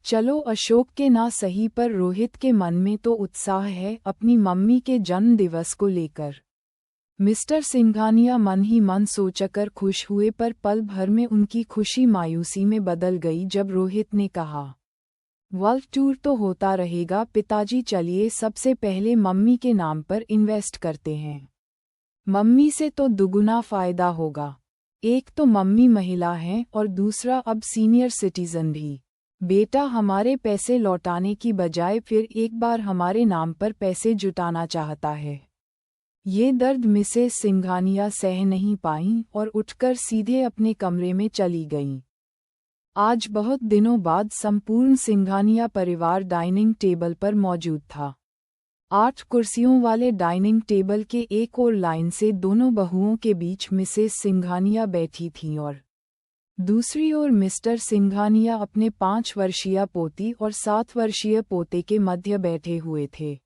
चलो अशोक के ना सही पर रोहित के मन में तो उत्साह है अपनी मम्मी के जन्म दिवस को लेकर। मिस्टर सिंघानिया मन ही मन सोचकर खुश हुए पर पल भर में उनकी खुशी मायूसी में बदल गई जब रोहित ने कहा, वर्ल्ड टूर तो होता रहेगा पिताजी, चलिए सबसे पहले मम्मी के नाम पर इन्वेस्ट करते हैं। मम्मी से तो दुगुना फायदा होगा। एक तो मम्मी महिला हैं और दूसरा अब सीनियर सिटीजन भी। बेटा हमारे पैसे लौटाने की बजाय फिर एक बार हमारे नाम पर पैसे जुटाना चाहता है। ये दर्द मिसेस सिंघानिया सह नहीं पाईं और उठकर सीधे अपने कमरे में चली गईं। आज बहुत दिनों बाद संपूर्ण सिंघानिया परिवार डाइनिंग टेबल पर मौजूद था। 8 कुर्सियों वाले डाइनिंग टेबल के एक और लाइन से दोनों बहुओं के बीच मिसेस सिंघानिया बैठी थीं और दूसरी ओर मिस्टर सिंघानिया अपने 5 वर्षीय पोती और 7 वर्षीय पोते के मध्य बैठे हुए थे।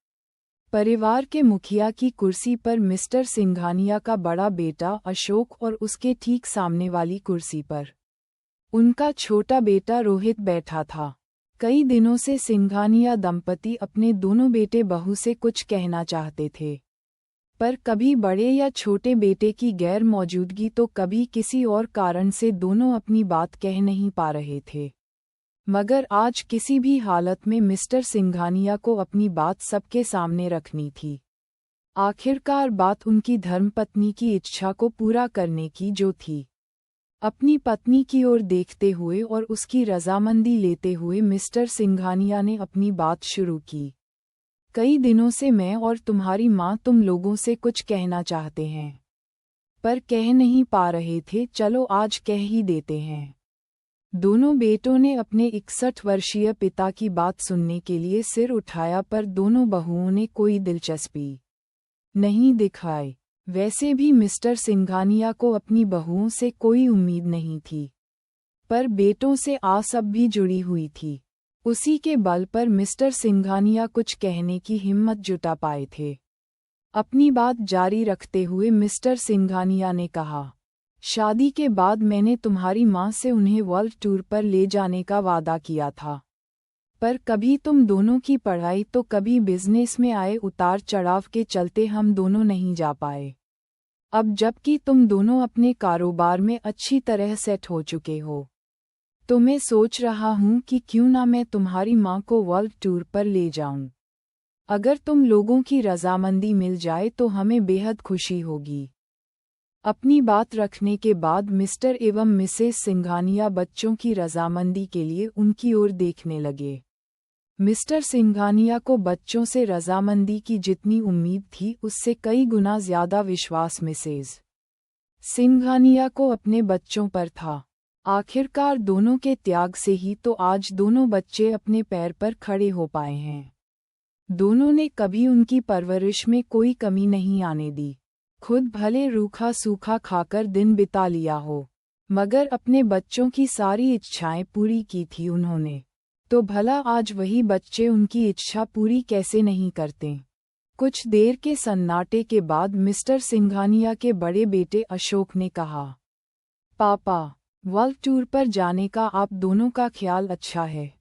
परिवार के मुखिया की कुर्सी पर मिस्टर सिंघानिया का बड़ा बेटा अशोक और उसके ठीक सामने वाली कुर्सी पर उनका छोटा बेटा रोहित बैठा था। कई दिनों से सिंघानिया दंपति अपने दोनों बेटे बहू से कुछ कहना चाहते थे, पर कभी बड़े या छोटे बेटे की गैर मौजूदगी तो कभी किसी और कारण से दोनों अपनी बात कह नहीं पा रहे थे। मगर आज किसी भी हालत में मिस्टर सिंघानिया को अपनी बात सबके सामने रखनी थी। आखिरकार बात उनकी धर्मपत्नी की इच्छा को पूरा करने की जो थी। अपनी पत्नी की ओर देखते हुए और उसकी रजामंदी लेते हुए मिस्टर सिंघानिया ने अपनी बात शुरू की। कई दिनों से मैं और तुम्हारी माँ तुम लोगों से कुछ कहना चाहते हैं, पर कह नहीं पा रहे थे, चलो आज कह ही देते हैं। दोनों बेटों ने अपने 61 वर्षीय पिता की बात सुनने के लिए सिर उठाया, पर दोनों बहुओं ने कोई दिलचस्पी नहीं दिखाई। वैसे भी मिस्टर सिंघानिया को अपनी बहुओं से कोई उम्मीद नहीं थी, पर बेटों से आस अब भी जुड़ी हुई थी। उसी के बल पर मिस्टर सिंघानिया कुछ कहने की हिम्मत जुटा पाए थे। अपनी बात जारी रखते हुए मिस्टर सिंघानिया ने कहा, शादी के बाद मैंने तुम्हारी माँ से उन्हें वर्ल्ड टूर पर ले जाने का वादा किया था, पर कभी तुम दोनों की पढ़ाई तो कभी बिजनेस में आए उतार चढ़ाव के चलते हम दोनों नहीं जा पाए। अब जबकि तुम दोनों अपने कारोबार में अच्छी तरह सेट हो चुके हो, तो मैं सोच रहा हूँ कि क्यों ना मैं तुम्हारी माँ को वर्ल्ड टूर पर ले जाऊँ। अगर तुम लोगों की रजामंदी मिल जाए तो हमें बेहद खुशी होगी। अपनी बात रखने के बाद मिस्टर एवं मिसेस सिंघानिया बच्चों की रजामंदी के लिए उनकी ओर देखने लगे। मिस्टर सिंघानिया को बच्चों से रजामंदी की जितनी उम्मीद थी उससे कई गुना ज्यादा विश्वास मिसेस सिंघानिया को अपने बच्चों पर था। आखिरकार दोनों के त्याग से ही तो आज दोनों बच्चे अपने पैर पर खड़े हो पाए हैं। दोनों ने कभी उनकी परवरिश में कोई कमी नहीं आने दी। खुद भले रूखा सूखा खाकर दिन बिता लिया हो, मगर अपने बच्चों की सारी इच्छाएं पूरी की थी उन्होंने। तो भला आज वही बच्चे उनकी इच्छा पूरी कैसे नहीं करते। कुछ देर के सन्नाटे के बाद मिस्टर सिंघानिया के बड़े बेटे अशोक ने कहा, पापा, वर्ल्ड टूर पर जाने का आप दोनों का ख्याल अच्छा है।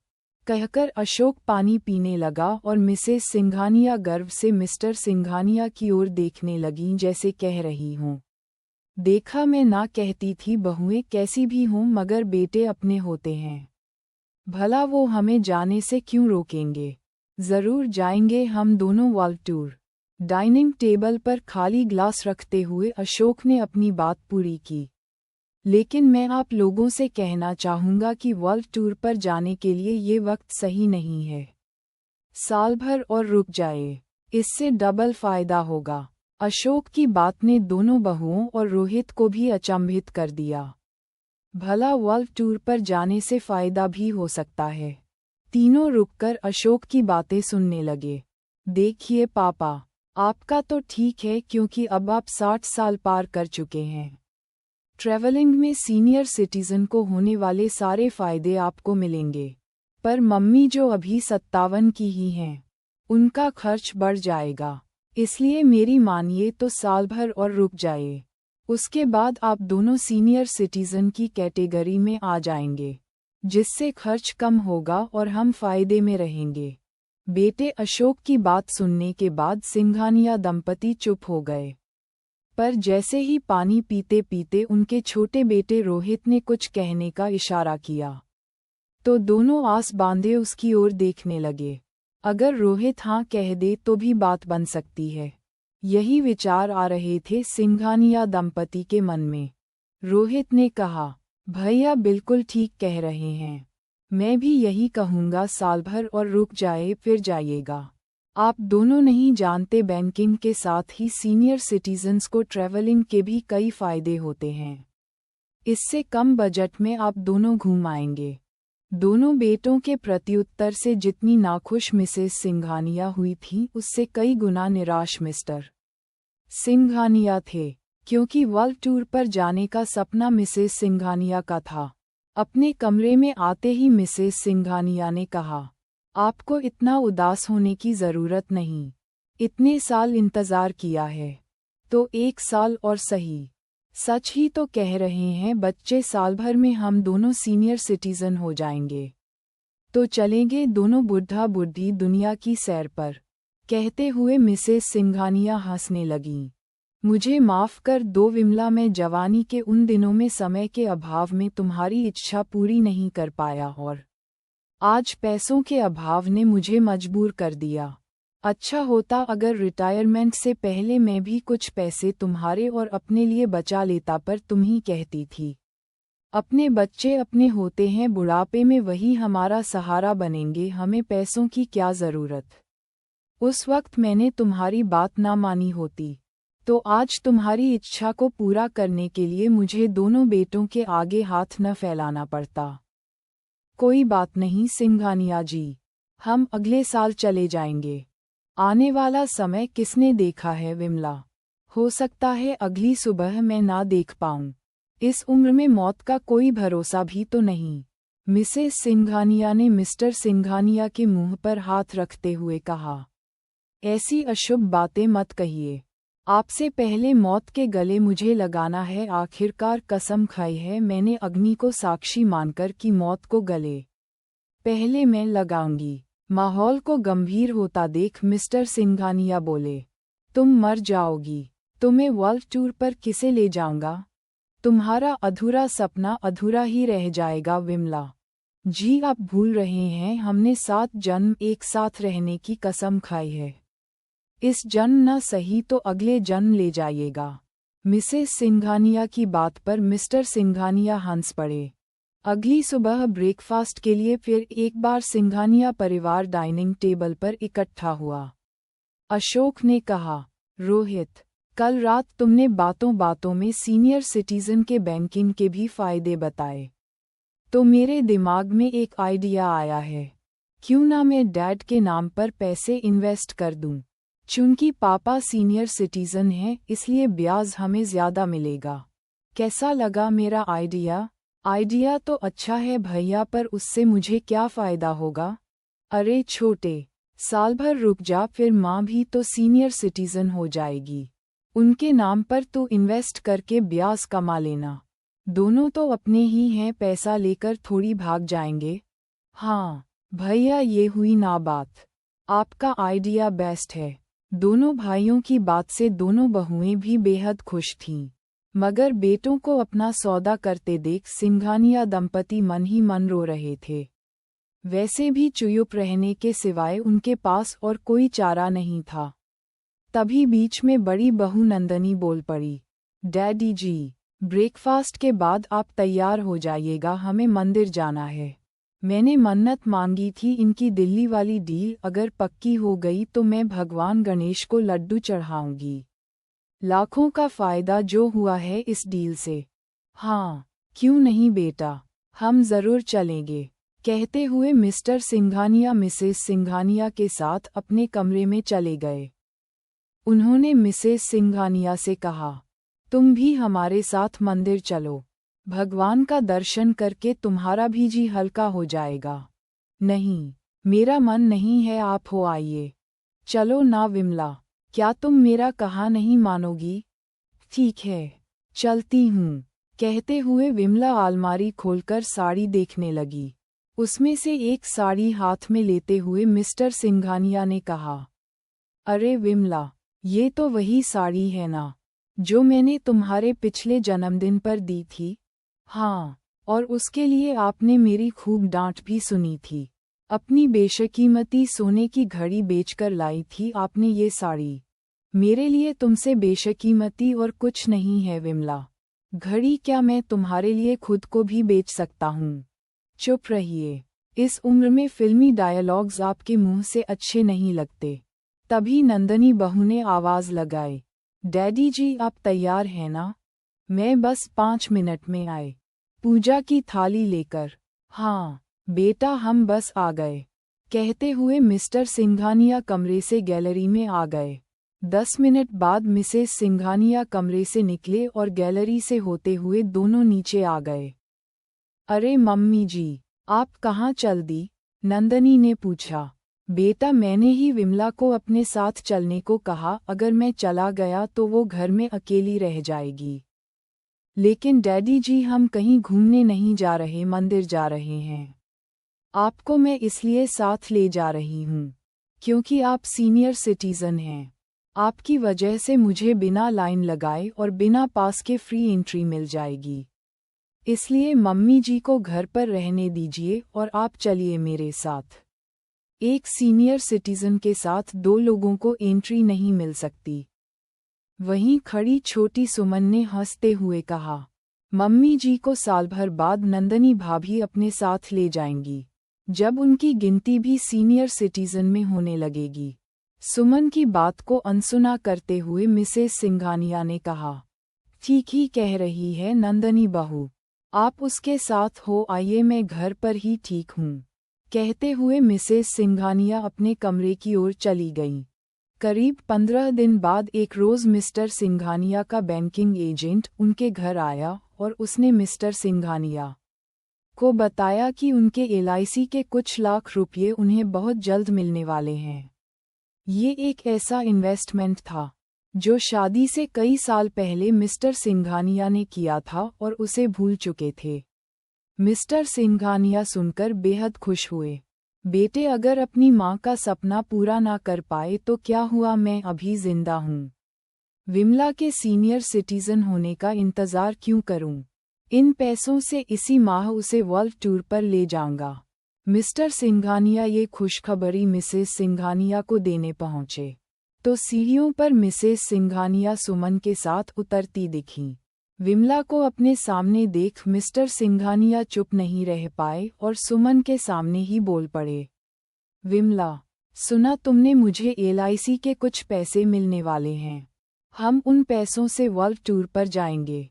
कहकर अशोक पानी पीने लगा और मिसेस सिंघानिया गर्व से मिस्टर सिंघानिया की ओर देखने लगीं जैसे कह रही हों, देखा मैं ना कहती थी बहुएं कैसी भी हों मगर बेटे अपने होते हैं। भला वो हमें जाने से क्यों रोकेंगे। जरूर जाएंगे हम दोनों वर्ल्ड टूर। डाइनिंग टेबल पर खाली ग्लास रखते हुए अशोक ने अपनी बात पूरी की। लेकिन मैं आप लोगों से कहना चाहूँगा कि वर्ल्ड टूर पर जाने के लिए ये वक्त सही नहीं है। साल भर और रुक जाए, इससे डबल फायदा होगा। अशोक की बात ने दोनों बहुओं और रोहित को भी अचंभित कर दिया। भला वर्ल्ड टूर पर जाने से फायदा भी हो सकता है। तीनों रुककर अशोक की बातें सुनने लगे। देखिए पापा, आपका तो ठीक है क्योंकि अब आप 60 साल पार कर चुके हैं। ट्रैवलिंग में सीनियर सिटीजन को होने वाले सारे फायदे आपको मिलेंगे, पर मम्मी जो अभी 57 की ही हैं, उनका खर्च बढ़ जाएगा। इसलिए मेरी मानिए तो साल भर और रुक जाए। उसके बाद आप दोनों सीनियर सिटीजन की कैटेगरी में आ जाएंगे। जिससे खर्च कम होगा और हम फायदे में रहेंगे। बेटे अशोक की बात सुनने के बाद सिंघानिया दंपति चुप हो गए। पर जैसे ही पानी पीते पीते उनके छोटे बेटे रोहित ने कुछ कहने का इशारा किया, तो दोनों आस बांधे उसकी ओर देखने लगे। अगर रोहित हाँ कह दे तो भी बात बन सकती है। यही विचार आ रहे थे सिंघानिया दंपति के मन में। रोहित ने कहा, भैया बिल्कुल ठीक कह रहे हैं। मैं भी यही कहूँगा, साल भर और रुक जाए फिर जाइएगा। आप दोनों नहीं जानते, बैंकिंग के साथ ही सीनियर सिटीजन्स को ट्रैवलिंग के भी कई फायदे होते हैं। इससे कम बजट में आप दोनों घूम आएंगे। दोनों बेटों के प्रत्युत्तर से जितनी नाखुश मिसेस सिंघानिया हुई थी, उससे कई गुना निराश मिस्टर सिंघानिया थे, क्योंकि वर्ल्ड टूर पर जाने का सपना मिसेस सिंघानिया का था। अपने कमरे में आते ही मिसेस सिंघानिया ने कहा, आपको इतना उदास होने की ज़रूरत नहीं। इतने साल इंतज़ार किया है तो 1 साल और सही। सच ही तो कह रहे हैं बच्चे, साल भर में हम दोनों सीनियर सिटीजन हो जाएंगे। तो चलेंगे दोनों बुढ़ा बुढ़ी दुनिया की सैर पर। कहते हुए मिसेस सिंघानिया हंसने लगीं। मुझे माफ़ कर दो विमला, मैं जवानी के उन दिनों में समय के अभाव में तुम्हारी इच्छा पूरी नहीं कर पाया और आज पैसों के अभाव ने मुझे मजबूर कर दिया। अच्छा होता अगर रिटायरमेंट से पहले मैं भी कुछ पैसे तुम्हारे और अपने लिए बचा लेता, पर तुम ही कहती थी अपने बच्चे अपने होते हैं, बुढ़ापे में वही हमारा सहारा बनेंगे, हमें पैसों की क्या ज़रूरत। उस वक्त मैंने तुम्हारी बात ना मानी होती तो आज तुम्हारी इच्छा को पूरा करने के लिए मुझे दोनों बेटों के आगे हाथ न फैलाना पड़ता। कोई बात नहीं सिंघानिया जी, हम अगले साल चले जाएंगे। आने वाला समय किसने देखा है विमला, हो सकता है अगली सुबह मैं ना देख पाऊं। इस उम्र में मौत का कोई भरोसा भी तो नहीं। मिसेस सिंघानिया ने मिस्टर सिंघानिया के मुंह पर हाथ रखते हुए कहा, ऐसी अशुभ बातें मत कहिए। आपसे पहले मौत के गले मुझे लगाना है। आखिरकार कसम खाई है मैंने अग्नि को साक्षी मानकर कि मौत को गले पहले मैं लगाऊंगी। माहौल को गंभीर होता देख मिस्टर सिंघानिया बोले, तुम मर जाओगी। तुम्हें वर्ल्ड टूर पर किसे ले जाऊंगा? तुम्हारा अधूरा सपना अधूरा ही रह जाएगा विमला जी। आप भूल रहे हैं हमने 7 जन्म एक साथ रहने की कसम खाई है। इस जन्म न सही तो अगले जन्म ले जाइएगा। मिसेस सिंघानिया की बात पर मिस्टर सिंघानिया हंस पड़े। अगली सुबह ब्रेकफास्ट के लिए फिर एक बार सिंघानिया परिवार डाइनिंग टेबल पर इकट्ठा हुआ। अशोक ने कहा, रोहित, कल रात तुमने बातों बातों में सीनियर सिटीजन के बैंकिंग के भी फायदे बताए, तो मेरे दिमाग में एक आइडिया आया है। क्यों ना मैं डैड के नाम पर पैसे इन्वेस्ट कर दूं? चूंकि पापा सीनियर सिटीजन हैं इसलिए ब्याज हमें ज़्यादा मिलेगा। कैसा लगा मेरा आइडिया? आइडिया तो अच्छा है भैया, पर उससे मुझे क्या फ़ायदा होगा? अरे छोटे, साल भर रुक जा, फिर माँ भी तो सीनियर सिटीजन हो जाएगी। उनके नाम पर तो इन्वेस्ट करके ब्याज कमा लेना। दोनों तो अपने ही हैं, पैसा लेकर थोड़ी भाग जाएंगे। हाँ भैया, ये हुई ना बात। आपका आइडिया बेस्ट है। दोनों भाइयों की बात से दोनों बहुएं भी बेहद खुश थीं, मगर बेटों को अपना सौदा करते देख सिंघानिया दंपति मन ही मन रो रहे थे। वैसे भी चुप रहने के सिवाय उनके पास और कोई चारा नहीं था। तभी बीच में बड़ी बहू नंदनी बोल पड़ी, डैडी जी, ब्रेकफास्ट के बाद आप तैयार हो जाइएगा, हमें मंदिर जाना है। मैंने मन्नत मांगी थी, इनकी दिल्ली वाली डील अगर पक्की हो गई तो मैं भगवान गणेश को लड्डू चढ़ाऊंगी। लाखों का फायदा जो हुआ है इस डील से। हाँ क्यों नहीं बेटा, हम ज़रूर चलेंगे। कहते हुए मिस्टर सिंघानिया मिसेस सिंघानिया के साथ अपने कमरे में चले गए। उन्होंने मिसेस सिंघानिया से कहा, तुम भी हमारे साथ मंदिर चलो, भगवान का दर्शन करके तुम्हारा भी जी हल्का हो जाएगा। नहीं, मेरा मन नहीं है, आप हो आइए। चलो ना विमला, क्या तुम मेरा कहा नहीं मानोगी? ठीक है, चलती हूँ। कहते हुए विमला अलमारी खोलकर साड़ी देखने लगी। उसमें से एक साड़ी हाथ में लेते हुए मिस्टर सिंघानिया ने कहा, अरे विमला, ये तो वही साड़ी है ना, जो मैंने तुम्हारे पिछले जन्मदिन पर दी थी? हाँ, और उसके लिए आपने मेरी खूब डांट भी सुनी थी। अपनी बेशकीमती सोने की घड़ी बेचकर लाई थी आपने ये साड़ी। मेरे लिए तुमसे बेशकीमती और कुछ नहीं है विमला। घड़ी क्या, मैं तुम्हारे लिए खुद को भी बेच सकता हूँ। चुप रहिए। इस उम्र में फिल्मी डायलॉग्स आपके मुंह से अच्छे नहीं लगते। तभी नंदनी बहू ने आवाज लगाई, डैडी जी आप तैयार हैं ना? मैं बस 5 मिनट में आए। पूजा की थाली लेकर। हाँ बेटा, हम बस आ गए। कहते हुए मिस्टर सिंघानिया कमरे से गैलरी में आ गए। 10 मिनट बाद मिसेस सिंघानिया कमरे से निकले और गैलरी से होते हुए दोनों नीचे आ गए। अरे मम्मी जी, आप कहाँ चल दी? नंदनी ने पूछा। बेटा, मैंने ही विमला को अपने साथ चलने को कहा, अगर मैं चला गया तो वो घर में अकेली रह जाएगी। लेकिन डैडी जी, हम कहीं घूमने नहीं जा रहे, मंदिर जा रहे हैं। आपको मैं इसलिए साथ ले जा रही हूँ क्योंकि आप सीनियर सिटीजन हैं। आपकी वजह से मुझे बिना लाइन लगाए और बिना पास के फ्री एंट्री मिल जाएगी। इसलिए मम्मी जी को घर पर रहने दीजिए और आप चलिए मेरे साथ। एक सीनियर सिटीजन के साथ 2 लोगों को एंट्री नहीं मिल सकती। वहीं खड़ी छोटी सुमन ने हंसते हुए कहा, मम्मी जी को साल भर बाद नंदनी भाभी अपने साथ ले जाएंगी, जब उनकी गिनती भी सीनियर सिटीजन में होने लगेगी। सुमन की बात को अनसुना करते हुए मिसेस सिंघानिया ने कहा, ठीक ही कह रही है नंदनी बहू, आप उसके साथ हो आइए, मैं घर पर ही ठीक हूँ। कहते हुए मिसेस सिंघानिया अपने कमरे की ओर चली गईं। करीब 15 दिन बाद एक रोज़ मिस्टर सिंघानिया का बैंकिंग एजेंट उनके घर आया और उसने मिस्टर सिंघानिया को बताया कि उनके एलआईसी के कुछ लाख रुपये उन्हें बहुत जल्द मिलने वाले हैं। ये एक ऐसा इन्वेस्टमेंट था जो शादी से कई साल पहले मिस्टर सिंघानिया ने किया था और उसे भूल चुके थे। मिस्टर सिंघानिया सुनकर बेहद खुश हुए। बेटे, अगर अपनी माँ का सपना पूरा ना कर पाए तो क्या हुआ, मैं अभी जिंदा हूँ। विमला के सीनियर सिटीजन होने का इंतज़ार क्यों करूँ? इन पैसों से इसी माह उसे वर्ल्ड टूर पर ले जाऊंगा। मिस्टर सिंघानिया ये खुशखबरी मिसेस सिंघानिया को देने पहुँचे तो सीढ़ियों पर मिसेस सिंघानिया सुमन के साथ उतरती दिखीं। विमला को अपने सामने देख मिस्टर सिंघानिया चुप नहीं रह पाए और सुमन के सामने ही बोल पड़े, विमला, सुना तुमने, मुझे एलआईसी के कुछ पैसे मिलने वाले हैं। हम उन पैसों से वर्ल्ड टूर पर जाएंगे।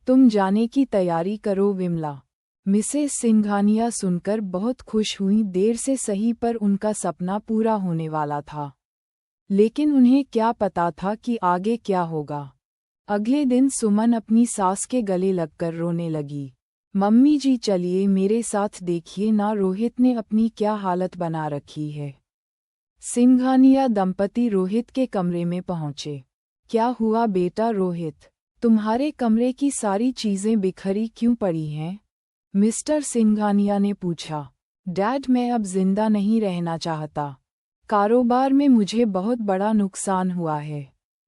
तुम जाने की तैयारी करो विमला। मिसेस सिंघानिया सुनकर बहुत खुश हुई। देर से सही पर उनका सपना पूरा होने वाला था। लेकिन उन्हें क्या पता था कि आगे क्या होगा। अगले दिन सुमन अपनी सास के गले लगकर रोने लगी। मम्मी जी चलिए मेरे साथ, देखिए ना रोहित ने अपनी क्या हालत बना रखी है। सिंघानिया दंपति रोहित के कमरे में पहुंचे। क्या हुआ बेटा रोहित, तुम्हारे कमरे की सारी चीजें बिखरी क्यों पड़ी हैं? मिस्टर सिंघानिया ने पूछा। डैड, मैं अब जिंदा नहीं रहना चाहता। कारोबार में मुझे बहुत बड़ा नुकसान हुआ है।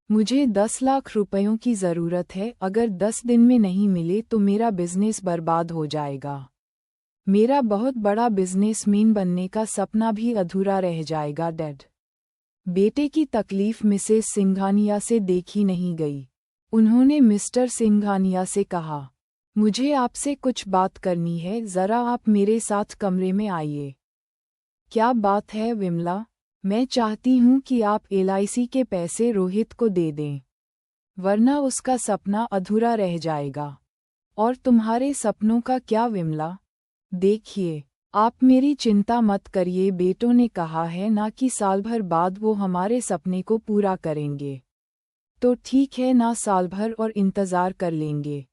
मुझे 10 लाख रुपयों की ज़रूरत है। अगर 10 दिन में नहीं मिले तो मेरा बिजनेस बर्बाद हो जाएगा। मेरा बहुत बड़ा बिजनेसमैन बनने का सपना भी अधूरा रह जाएगा डैड। बेटे की तकलीफ मिसेस सिंघानिया से देखी नहीं गई। उन्होंने मिस्टर सिंघानिया से कहा, मुझे आपसे कुछ बात करनी है, ज़रा आप मेरे साथ कमरे में आइए। क्या बात है विमला? मैं चाहती हूँ कि आप एलआईसी के पैसे रोहित को दे दें, वरना उसका सपना अधूरा रह जाएगा। और तुम्हारे सपनों का क्या विमला? देखिए, आप मेरी चिंता मत करिए, बेटों ने कहा है ना कि साल भर बाद वो हमारे सपने को पूरा करेंगे। तो ठीक है ना, साल भर और इंतज़ार कर लेंगे।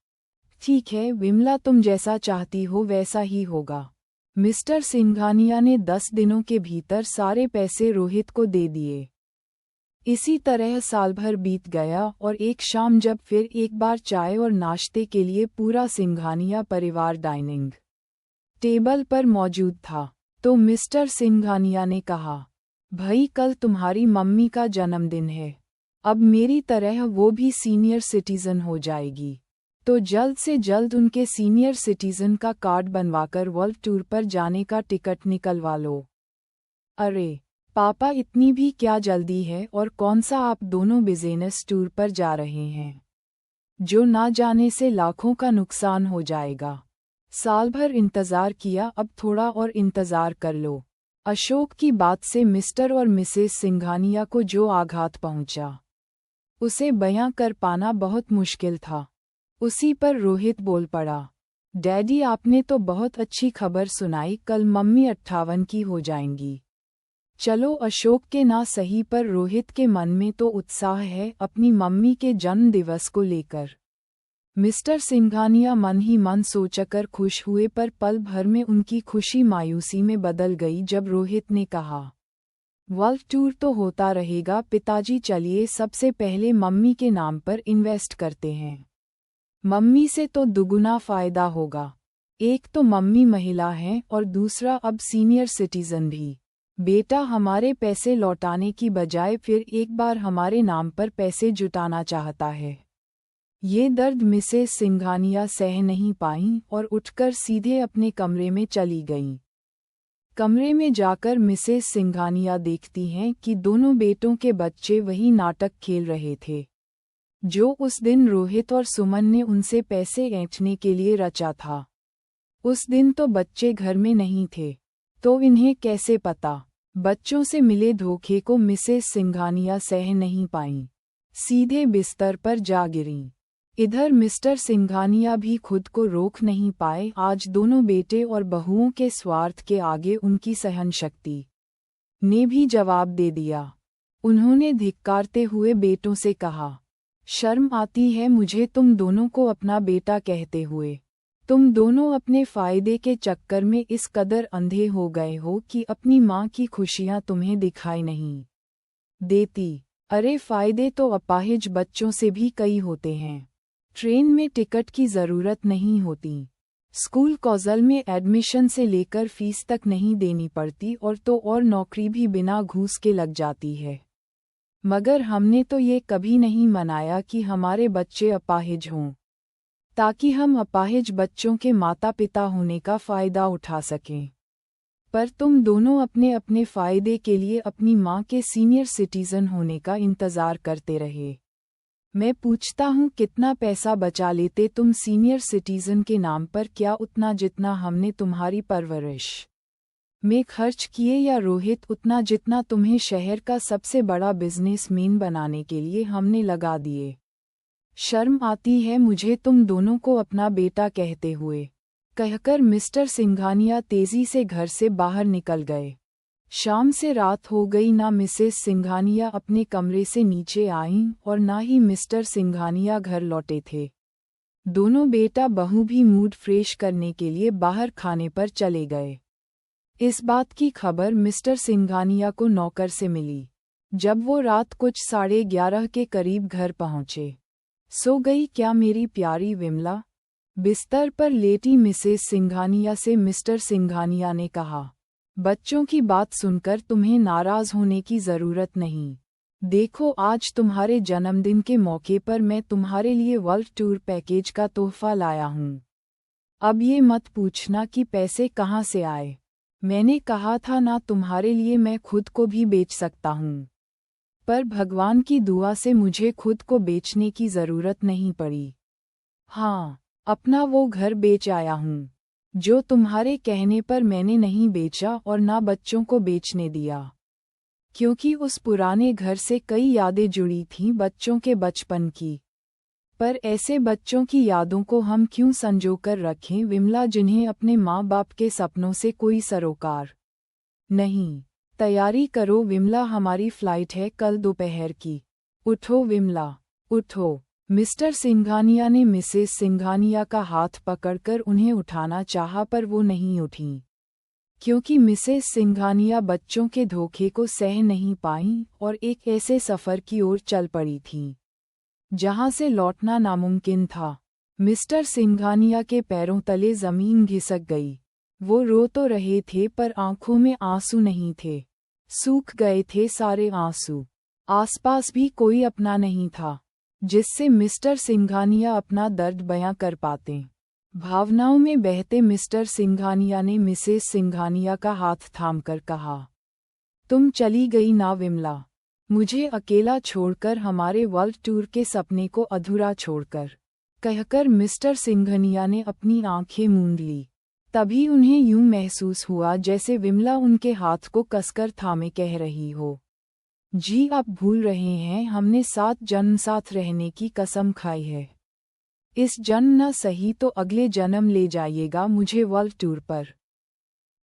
ठीक है विमला, तुम जैसा चाहती हो वैसा ही होगा। मिस्टर सिंघानिया ने 10 दिनों के भीतर सारे पैसे रोहित को दे दिए। इसी तरह साल भर बीत गया और एक शाम जब फिर एक बार चाय और नाश्ते के लिए पूरा सिंघानिया परिवार डाइनिंग टेबल पर मौजूद था, तो मिस्टर सिंघानिया ने कहा, भाई कल तुम्हारी मम्मी का जन्मदिन है। अब मेरी तरह वो भी सीनियर सिटीजन हो जाएगी, तो जल्द से जल्द उनके सीनियर सिटीजन का कार्ड बनवाकर वर्ल्ड टूर पर जाने का टिकट निकलवा लो। अरे पापा, इतनी भी क्या जल्दी है, और कौन सा आप दोनों बिजनेस टूर पर जा रहे हैं, जो ना जाने से लाखों का नुकसान हो जाएगा। साल भर इंतज़ार किया, अब थोड़ा और इंतज़ार कर लो। अशोक की बात से मिस्टर और मिसेस सिंघानिया को जो आघात पहुंचा, उसे बयां कर पाना बहुत मुश्किल था। उसी पर रोहित बोल पड़ा, डैडी आपने तो बहुत अच्छी खबर सुनाई, कल मम्मी 58 की हो जाएंगी। चलो, अशोक के ना सही पर रोहित के मन में तो उत्साह है अपनी मम्मी के जन्म दिवस को लेकर। मिस्टर सिंघानिया मन ही मन सोचकर खुश हुए, पर पल भर में उनकी खुशी मायूसी में बदल गई जब रोहित ने कहा, वर्ल्ड टूर तो होता रहेगा पिताजी, चलिए सबसे पहले मम्मी के नाम पर इन्वेस्ट करते हैं। मम्मी से तो दुगुना फायदा होगा। एक तो मम्मी महिला हैं और दूसरा अब सीनियर सिटीजन भी। बेटा हमारे पैसे लौटाने की बजाय फिर एक बार हमारे नाम पर पैसे जुटाना चाहता है। ये दर्द मिसेस सिंघानिया सह नहीं पाईं और उठकर सीधे अपने कमरे में चली गईं। कमरे में जाकर मिसेस सिंघानिया देखती हैं कि दोनों बेटों के बच्चे वही नाटक खेल रहे थे, जो उस दिन रोहित और सुमन ने उनसे पैसे ऐंठने के लिए रचा था। उस दिन तो बच्चे घर में नहीं थे, तो इन्हें कैसे पता। बच्चों से मिले धोखे को मिसेस सिंघानिया सह नहीं पाईं, सीधे बिस्तर पर जा गिरीं। इधर मिस्टर सिंघानिया भी खुद को रोक नहीं पाए। आज दोनों बेटे और बहुओं के स्वार्थ के आगे उनकी सहनशक्ति ने भी जवाब दे दिया। उन्होंने धिक्कारते हुए बेटों से कहा, शर्म आती है मुझे तुम दोनों को अपना बेटा कहते हुए। तुम दोनों अपने फायदे के चक्कर में इस कदर अंधे हो गए हो कि अपनी माँ की खुशियाँ तुम्हें दिखाई नहीं देती। अरे फायदे तो अपाहिज बच्चों से भी कई होते हैं। ट्रेन में टिकट की ज़रूरत नहीं होती, स्कूल कॉलेज में एडमिशन से लेकर फीस तक नहीं देनी पड़ती, और तो और नौकरी भी बिना घूस के लग जाती है। मगर हमने तो ये कभी नहीं मनाया कि हमारे बच्चे अपाहिज हों, ताकि हम अपाहिज बच्चों के माता पिता होने का फ़ायदा उठा सकें। पर तुम दोनों अपने अपने फ़ायदे के लिए अपनी माँ के सीनियर सिटीज़न होने का इंतज़ार करते रहे। मैं पूछता हूँ, कितना पैसा बचा लेते तुम सीनियर सिटीज़न के नाम पर? क्या उतना जितना हमने तुम्हारी परवरिश में खर्च किए, या रोहित उतना जितना तुम्हें शहर का सबसे बड़ा बिजनेसमैन बनाने के लिए हमने लगा दिए? शर्म आती है मुझे तुम दोनों को अपना बेटा कहते हुए, कहकर मिस्टर सिंघानिया तेजी से घर से बाहर निकल गए। शाम से रात हो गई, ना मिसेस सिंघानिया अपने कमरे से नीचे आईं और ना ही मिस्टर सिंघानिया घर लौटे थे। दोनों बेटा बहू भी मूड फ्रेश करने के लिए बाहर खाने पर चले गए। इस बात की खबर मिस्टर सिंघानिया को नौकर से मिली। जब वो रात कुछ 11:30 के करीब घर पहुंचे। सो गई क्या मेरी प्यारी विमला? बिस्तर पर लेटी मिसेस सिंघानिया से मिस्टर सिंघानिया ने कहा, बच्चों की बात सुनकर तुम्हें नाराज होने की ज़रूरत नहीं। देखो, आज तुम्हारे जन्मदिन के मौके पर मैं तुम्हारे लिए वर्ल्ड टूर पैकेज का तोहफा लाया हूँ। अब ये मत पूछना कि पैसे कहाँ से आए। मैंने कहा था ना, तुम्हारे लिए मैं खुद को भी बेच सकता हूँ, पर भगवान की दुआ से मुझे खुद को बेचने की ज़रूरत नहीं पड़ी। हाँ, अपना वो घर बेच आया हूँ, जो तुम्हारे कहने पर मैंने नहीं बेचा और ना बच्चों को बेचने दिया, क्योंकि उस पुराने घर से कई यादें जुड़ी थीं बच्चों के बचपन की। पर ऐसे बच्चों की यादों को हम क्यों संजो कर रखें विमला, जिन्हें अपने माँ बाप के सपनों से कोई सरोकार नहीं। तैयारी करो विमला, हमारी फ्लाइट है कल दोपहर की। उठो विमला, उठो। मिस्टर सिंघानिया ने मिसेस सिंघानिया का हाथ पकड़कर उन्हें उठाना चाहा, पर वो नहीं उठीं। क्योंकि मिसेस सिंघानिया बच्चों के धोखे को सह नहीं पाईं और एक ऐसे सफ़र की ओर चल पड़ी थीं जहां से लौटना नामुमकिन था। मिस्टर सिंघानिया के पैरों तले ज़मीन घिसक गई। वो रो तो रहे थे पर आंखों में आंसू नहीं थे। सूख गए थे सारे आंसू। आसपास भी कोई अपना नहीं था जिससे मिस्टर सिंघानिया अपना दर्द बयां कर पाते। भावनाओं में बहते मिस्टर सिंघानिया ने मिसेस सिंघानिया का हाथ थामकर कहा, तुम चली गई ना विमला, मुझे अकेला छोड़कर, हमारे वर्ल्ड टूर के सपने को अधूरा छोड़कर, कहकर मिस्टर सिंघानिया ने अपनी आंखें मूंद ली। तभी उन्हें यूं महसूस हुआ जैसे विमला उनके हाथ को कसकर थामे कह रही हो, जी आप भूल रहे हैं, हमने 7 जन्म साथ रहने की कसम खाई है। इस जन्म न सही तो अगले जन्म ले जाइएगा मुझे वर्ल्ड टूर पर।